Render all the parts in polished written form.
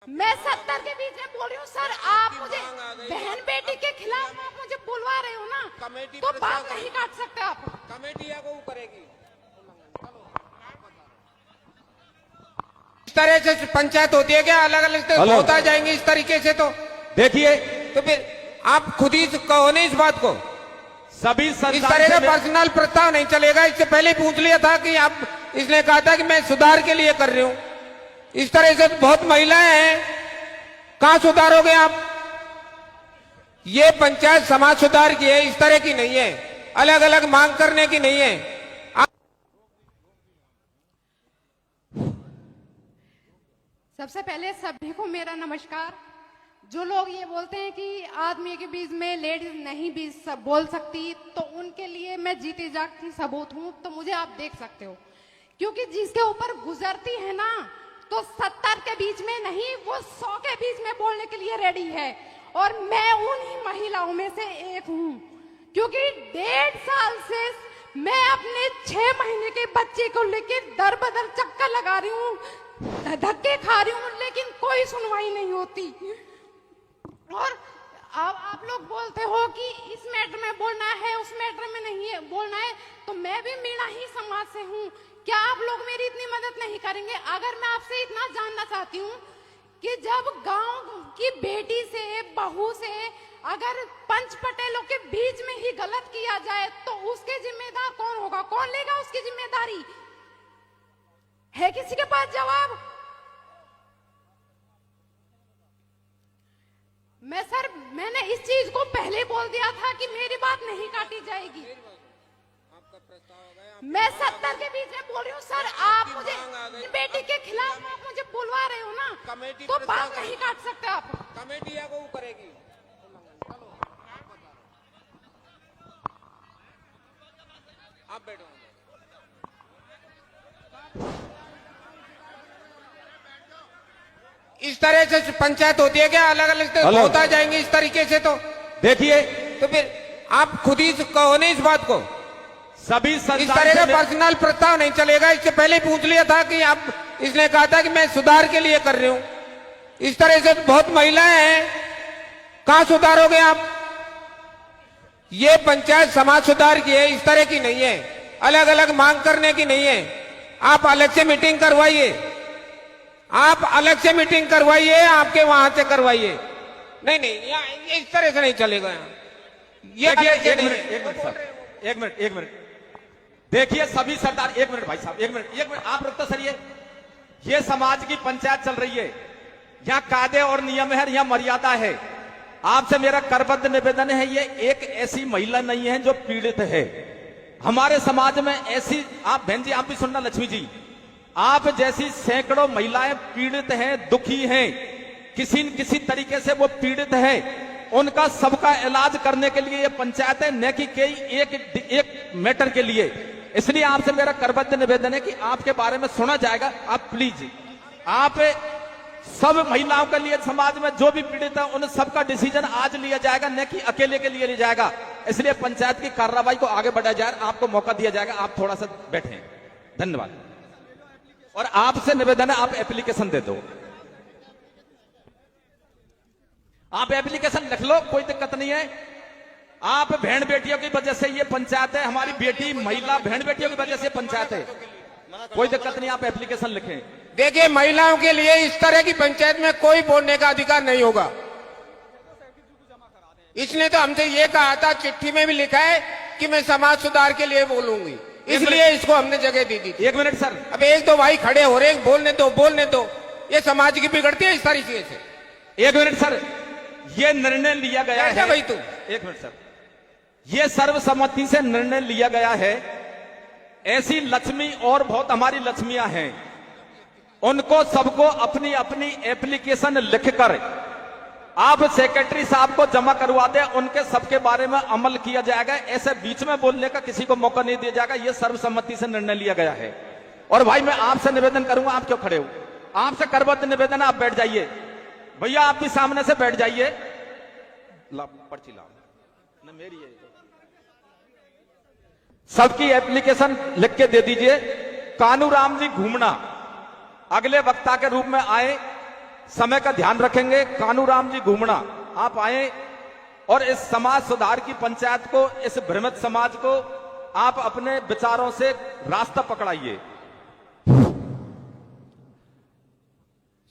मैं 70 के बीच में बोल रही हूँ सर। आप मुझे बहन बेटी के खिलाफ आप मुझे बुलवा रहे हो ना, तो बात नहीं काट सकते आप। कमेटी को करेगी। इस तरह से पंचायत होती है क्या? अलग अलग होता जाएंगे इस तरीके से तो देखिए, तो फिर आप खुद ही कहो नहीं इस बात को। सभी इस तरह का पर्सनल प्रस्ताव नहीं चलेगा। इससे पहले पूछ लिया था कि आप, इसने कहा था कि मैं सुधार के लिए कर रही हूँ। इस तरह से बहुत महिलाएं हैं, कहां सुधारोगे आप? ये पंचायत समाज सुधार की है, इस तरह की नहीं है, अलग अलग मांग करने की नहीं है। सबसे पहले सभी को मेरा नमस्कार। जो लोग ये बोलते हैं कि आदमी के बीच में लेडीज नहीं भी बोल सकती, तो उनके लिए मैं जीती जागती सबूत हूं। तो मुझे आप देख सकते हो, क्योंकि जिसके ऊपर गुजरती है ना, तो 70 के बीच में नहीं, वो 100 के बीच में बोलने के लिए रेडी है। और मैं उन्हीं महिलाओं में से एक हूं, क्योंकि 1.5 साल से मैं अपने 6 महीने के बच्चे को लेकर दर बदर चक्कर लगा रही हूँ, धक्के खा रही हूँ, लेकिन कोई सुनवाई नहीं होती। और अब आप लोग बोलते हो कि इस मैटर में बोलना है, उस मैटर में नहीं है बोलना है, तो मैं भी मीणा ही समाज से हूँ। क्या आप लोग मेरी इतनी मदद नहीं करेंगे? अगर मैं आपसे इतना जानना चाहती हूँ कि जब गांव की बेटी से, बहू से अगर पंच पटेलों के बीच में ही गलत किया जाए, तो उसके जिम्मेदार कौन होगा? कौन लेगा उसकी जिम्मेदारी? है किसी के पास जवाब? मैंने इस चीज को पहले बोल दिया था कि मेरी बात नहीं काटी जाएगी। मैं 70 के बीच में बोल रही हूँ सर। आप मुझे बेटी के खिलाफ आप मुझे बुलवा रहे हो ना, तो बात नहीं काट सकते आप। कमेटी को करेगी। आप बैठो। इस तरह से पंचायत होती है क्या? अलग अलग होता जाएंगे इस तरीके से तो देखिए, तो फिर आप खुद ही कहो नहीं इस बात को। सभी इस तरह का पर्सनल प्रस्ताव नहीं चलेगा। इससे पहले पूछ लिया था कि आप, इसने कहा था कि मैं सुधार के लिए कर रही हूँ। इस तरह से बहुत महिलाएं हैं, कहां सुधारोगे आप? ये पंचायत समाज सुधार की है, इस तरह की नहीं है, अलग अलग मांग करने की नहीं है। आप अलग से मीटिंग करवाइए, आप अलग से मीटिंग करवाइए, आपके वहां से करवाइए। नहीं नहीं, इस तरह से नहीं चलेगा। एक मिनट देखिए, सभी सरदार, एक मिनट भाई साहब, एक मिनट आप रुकते सर। ये समाज की पंचायत चल रही है, यहाँ कायदे और नियम है, यहाँ मर्यादा है। आपसे मेरा करबद्ध निवेदन है, ये एक ऐसी महिला नहीं है जो पीड़ित है। हमारे समाज में ऐसी, आप बहन जी आप भी सुनना, लक्ष्मी जी, आप जैसी सैकड़ों महिलाएं पीड़ित हैं, दुखी हैं, किसी न किसी तरीके से वो पीड़ित है। उनका सबका इलाज करने के लिए ये पंचायत है, न कि एक मैटर के लिए। इसलिए आपसे मेरा करबद्ध निवेदन है कि आपके बारे में सुना जाएगा। आप प्लीज, आप सब महिलाओं के लिए, समाज में जो भी पीड़ित है, उन सबका डिसीजन आज लिया जाएगा, न कि अकेले के लिए लिया जाएगा। इसलिए पंचायत की कार्रवाई को आगे बढ़ाया जाए, आपको मौका दिया जाएगा। आप थोड़ा सा बैठे, धन्यवाद। और आपसे निवेदन है, आप एप्लीकेशन दे दो। आप एप्लीकेशन लिख लो, कोई दिक्कत नहीं है। आप बहन बेटियों की वजह से ये पंचायत है, हमारी बेटी महिला बहन बेटियों की वजह से पंचायत है, कोई दिक्कत नहीं, आप एप्लीकेशन लिखें। देखिए, महिलाओं के लिए इस तरह की पंचायत में कोई बोलने का अधिकार नहीं होगा। इसने तो हमसे ये कहा था, चिट्ठी में भी लिखा है कि मैं समाज सुधार के लिए बोलूंगी, इसलिए इसको हमने जगह दी थी। एक मिनट सर, अब एक दो भाई खड़े हो रहे हैं, बोलने दो। ये समाज की बिगड़ती है इस तरीके से। एक मिनट सर, ये निर्णय लिया गया है भाई तू, एक मिनट सर, ये सर्वसम्मति से निर्णय लिया गया है। ऐसी लक्ष्मी और बहुत हमारी लक्ष्मियां हैं, उनको सबको अपनी अपनी एप्लीकेशन लिखकर आप सेक्रेटरी साहब को जमा करवा दें, उनके सबके बारे में अमल किया जाएगा। ऐसे बीच में बोलने का किसी को मौका नहीं दिया जाएगा। यह सर्वसम्मति से निर्णय लिया गया है। और भाई मैं आपसे निवेदन करूंगा, आप क्यों खड़े हो? आपसे करबद्ध निवेदन, आप बैठ जाइए भैया, आप भी सामने से बैठ जाइए। पर्ची लाओ न, मेरी है। सबकी एप्लीकेशन लिख के दे दीजिए। कानूराम जी घूमना अगले वक्ता के रूप में आए, समय का ध्यान रखेंगे। कानूराम जी घूमड़ा, आप आए और इस समाज सुधार की पंचायत को, इस भ्रमित समाज को आप अपने विचारों से रास्ता पकड़ाइए।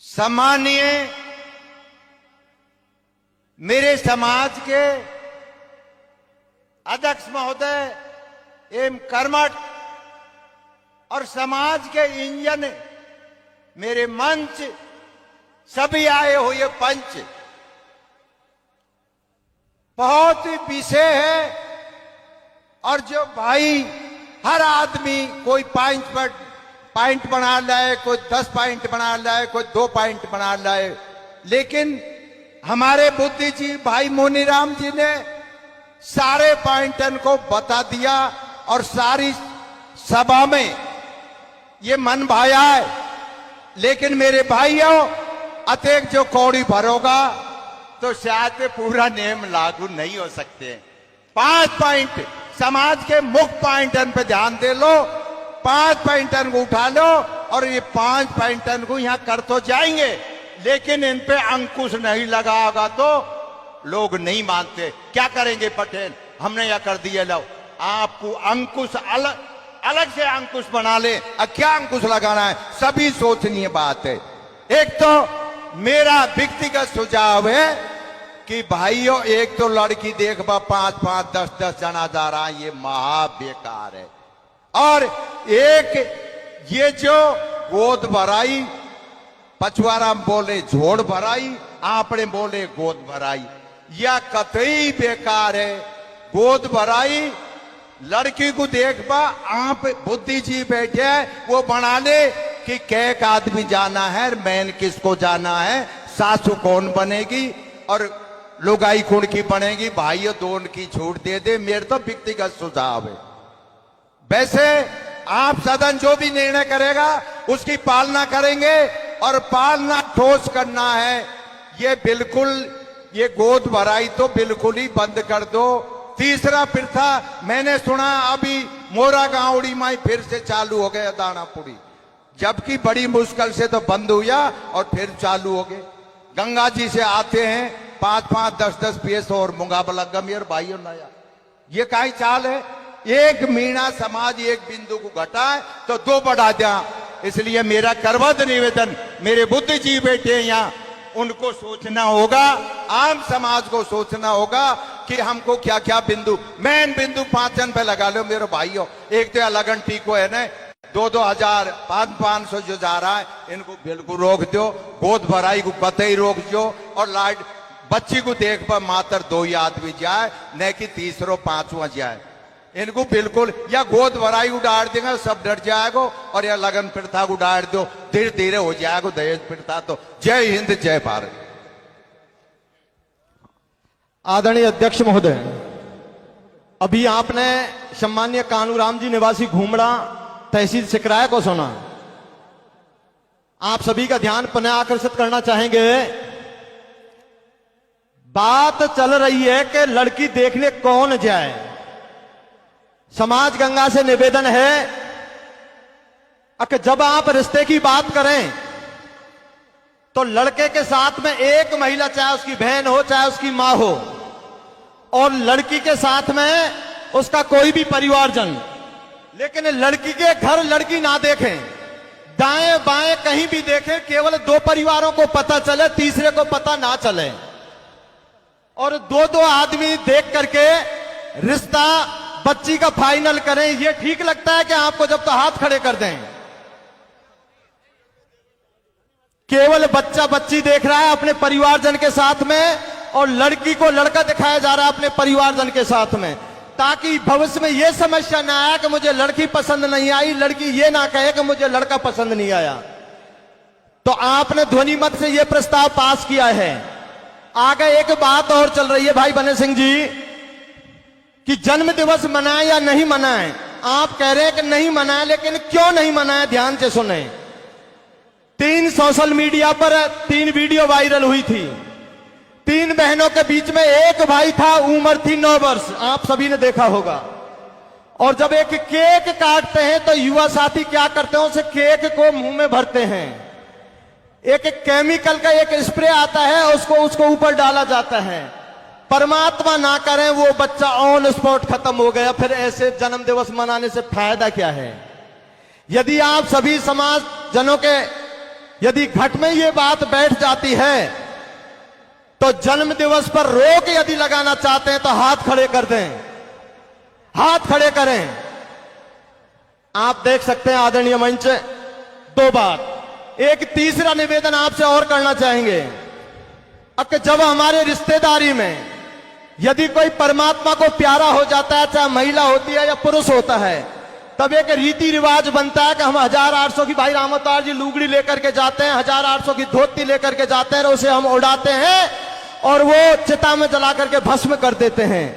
सम्मानीय मेरे समाज के अध्यक्ष महोदय एवं कर्मठ और समाज के इंजन मेरे मंच, सभी आए हुए पंच, बहुत ही विषय है। और जो भाई हर आदमी कोई पॉइंट बना लाए, कोई 10 पॉइंट बना लाए, कोई 2 पॉइंट बना लाए, लेकिन हमारे बुद्धिजीवी भाई मोनीराम जी ने सारे पॉइंटन को बता दिया और सारी सभा में ये मन भाया है। लेकिन मेरे भाइयों, अतेक जो कौड़ी भरोगा तो शायद पूरा नियम लागू नहीं हो सकते। 5 पॉइंट समाज के मुख्य पॉइंटन पे ध्यान दे लो, 5 पॉइंटन को उठा लो और ये 5 पॉइंटन को यहां कर तो जाएंगे, लेकिन इन पे अंकुश नहीं लगा होगा तो लोग नहीं मानते। क्या करेंगे पटेल, हमने यह कर दिया, लो आपको अंकुश अलग से अंकुश बना ले। अब क्या अंकुश लगाना है, सभी सोचनीय बात है। एक तो मेरा व्यक्तिगत सुझाव है कि भाइयों, एक तो लड़की देखबा 5-5, 10-10 जना जा रहा है, ये महा बेकार है। और एक ये जो गोद भराई, पछवारा बोले झोड़ भराई, आपने बोले गोद भराई, यह कतई बेकार है। गोद भराई लड़की को देखबा, आप बुद्धिजीवी बैठे हैं, वो बना ले कि कैक आदमी जाना है, मैन किसको जाना है, सासू कौन बनेगी और लुगाई कौन की बनेगी। भाइयों, दोनों की छूट दे दे, मेरे तो व्यक्तिगत सुझाव है। वैसे आप सदन जो भी निर्णय करेगा उसकी पालना करेंगे और पालना ठोस करना है। ये बिल्कुल, ये गोद भराई तो बिल्कुल ही बंद कर दो। तीसरा प्रथा मैंने सुना अभी मोरा गांवड़ी में फिर से चालू हो गया दानापुरी, जबकि बड़ी मुश्किल से तो बंद हुआ और फिर चालू हो गए। गंगा जी से आते हैं 5-5, 10-10 पीस और मुंगाबलगम और भाइयों नया, ये काई चाल है। एक मीणा समाज एक बिंदु को घटाए तो 2 बढ़ा दिया। इसलिए मेरा करवद निवेदन, मेरे बुद्धिजीवी बैठे यहाँ, उनको सोचना होगा, आम समाज को सोचना होगा कि हमको क्या क्या बिंदु, मेन बिंदु 5 पे लगा लो मेरे भाइयों। एक तो लगन टीको है ना, 2-2 हजार 500 जो जा रहा है, इनको बिल्कुल रोक दो। गोद भराई को कतई रोक दो और लाइट बच्ची को देख पर मात्र 2 ही आदमी जाए, न कि 3रा 5वां जाए। इनको बिल्कुल, या गोद भराई उड़ाड़ देंगे सब डर जाएगा, और या लगन प्रथा को उड़ाड़ दो, धीरे धीरे हो जाएगा दहेज प्रथा। तो जय हिंद, जय भारत। आदरणीय अध्यक्ष महोदय, अभी आपने सम्मान्य कानूराम जी निवासी घूमड़ा तहसील सिकराय को सुना। आप सभी का ध्यान पुनः आकर्षित करना चाहेंगे। बात चल रही है कि लड़की देखने कौन जाए। समाज गंगा से निवेदन है कि जब आप रिश्ते की बात करें तो लड़के के साथ में एक महिला, चाहे उसकी बहन हो चाहे उसकी मां हो, और लड़की के साथ में उसका कोई भी परिवारजन, लेकिन लड़की के घर लड़की ना देखें, दाएं बाएं कहीं भी देखें, केवल 2 परिवारों को पता चले, तीसरे को पता ना चले, और 2-2 आदमी देख करके रिश्ता बच्ची का फाइनल करें। ये ठीक लगता है कि आपको? जब तो हाथ खड़े कर दें। केवल बच्चा बच्ची देख रहा है अपने परिवारजन के साथ में, और लड़की को लड़का दिखाया जा रहा है अपने परिवारजन के साथ में, ताकि भविष्य में यह समस्या ना आए कि मुझे लड़की पसंद नहीं आई, लड़की ये ना कहे कि मुझे लड़का पसंद नहीं आया। तो आपने ध्वनि मत से यह प्रस्ताव पास किया है। आगे एक बात और चल रही है भाई बने सिंह जी, कि जन्म दिवस मनाएं या नहीं मनाएं। आप कह रहे हैं कि नहीं मनाएं, लेकिन क्यों नहीं मनाएं, ध्यान से सुने। 3 सोशल मीडिया पर 3 वीडियो वायरल हुई थी। 3 बहनों के बीच में एक भाई था, उम्र थी 9 वर्ष, आप सभी ने देखा होगा। और जब एक केक काटते हैं तो युवा साथी क्या करते हैं, उसे केक को मुंह में भरते हैं। एक एक केमिकल का एक स्प्रे आता है, उसको ऊपर डाला जाता है। परमात्मा ना करें वो बच्चा ऑन स्पॉट खत्म हो गया, फिर ऐसे जन्म दिवस मनाने से फायदा क्या है? यदि आप सभी समाज जनों के यदि घट में ये बात बैठ जाती है तो जन्म दिवस पर रोक यदि लगाना चाहते हैं तो हाथ खड़े कर दें, हाथ खड़े करें। आप देख सकते हैं आदरणीय मंच, दो बात। एक तीसरा निवेदन आपसे और करना चाहेंगे कि जब हमारे रिश्तेदारी में यदि कोई परमात्मा को प्यारा हो जाता है, चाहे महिला होती है या पुरुष होता है, तब एक रीति रिवाज बनता है कि हम 1800 की, भाई रामअवतार जी लुगड़ी लेकर के जाते हैं, 1800 की धोती लेकर के जाते हैं, उसे हम उड़ाते हैं और वो चिता में जला करके भस्म कर देते हैं।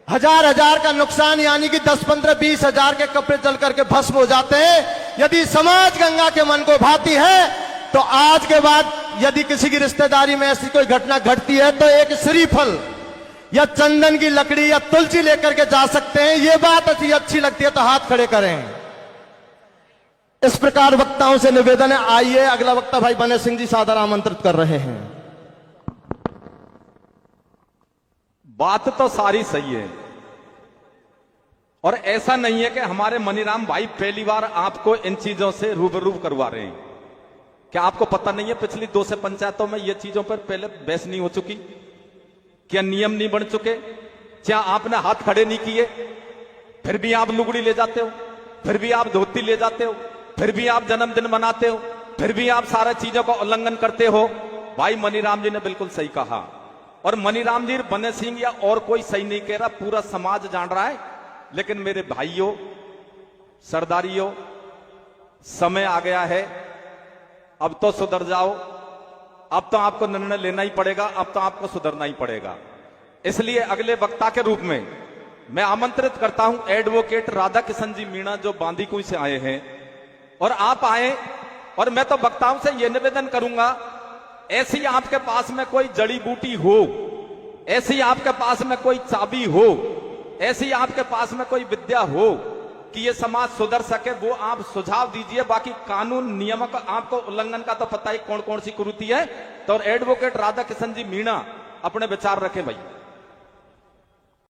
हजार का नुकसान, यानी कि 10, 15, 20 हजार के कपड़े जल करके भस्म हो जाते हैं। यदि समाज गंगा के मन को भाती है तो आज के बाद यदि किसी की रिश्तेदारी में ऐसी कोई घटना घटती है तो एक श्रीफल या चंदन की लकड़ी या तुलसी लेकर के जा सकते हैं। ये बात अच्छी लगती है तो हाथ खड़े करें। इस प्रकार वक्ताओं से निवेदन है। आइए अगला वक्ता भाई बने सिंह जी सादर आमंत्रित कर रहे हैं। बात तो सारी सही है और ऐसा नहीं है कि हमारे मनीराम भाई पहली बार आपको इन चीजों से रूबरू करवा रहे हैं। क्या आपको पता नहीं है पिछली 2 से पंचायतों में ये चीजों पर पहले बहस नहीं हो चुकी? क्या नियम नहीं बन चुके? क्या आपने हाथ खड़े नहीं किए? फिर भी आप लुगड़ी ले जाते हो, फिर भी आप धोती ले जाते हो, फिर भी आप जन्मदिन मनाते हो, फिर भी आप सारा चीजों का उल्लंघन करते हो। भाई मनीराम जी ने बिल्कुल सही कहा और मनीराम जी बने सिंह या और कोई सही नहीं कह रहा, पूरा समाज जान रहा है। लेकिन मेरे भाइयों, सरदारियों, समय आ गया है, अब तो सुधर जाओ। अब तो आपको निर्णय लेना ही पड़ेगा, अब तो आपको सुधरना ही पड़ेगा। इसलिए अगले वक्ता के रूप में मैं आमंत्रित करता हूं एडवोकेट राधा किशन जी मीणा, जो बांदीकुई से आए हैं। और आप आए और मैं तो वक्ताओं से यह निवेदन करूंगा, ऐसी आपके पास में कोई जड़ी बूटी हो, ऐसी आपके पास में कोई चाबी हो, ऐसी आपके पास में कोई विद्या हो कि ये समाज सुधर सके, वो आप सुझाव दीजिए। बाकी कानून नियमों का आपको उल्लंघन का तो पता ही कौन कौन सी कुरीति है। तो एडवोकेट राधा किशन जी मीणा अपने विचार रखें भाई।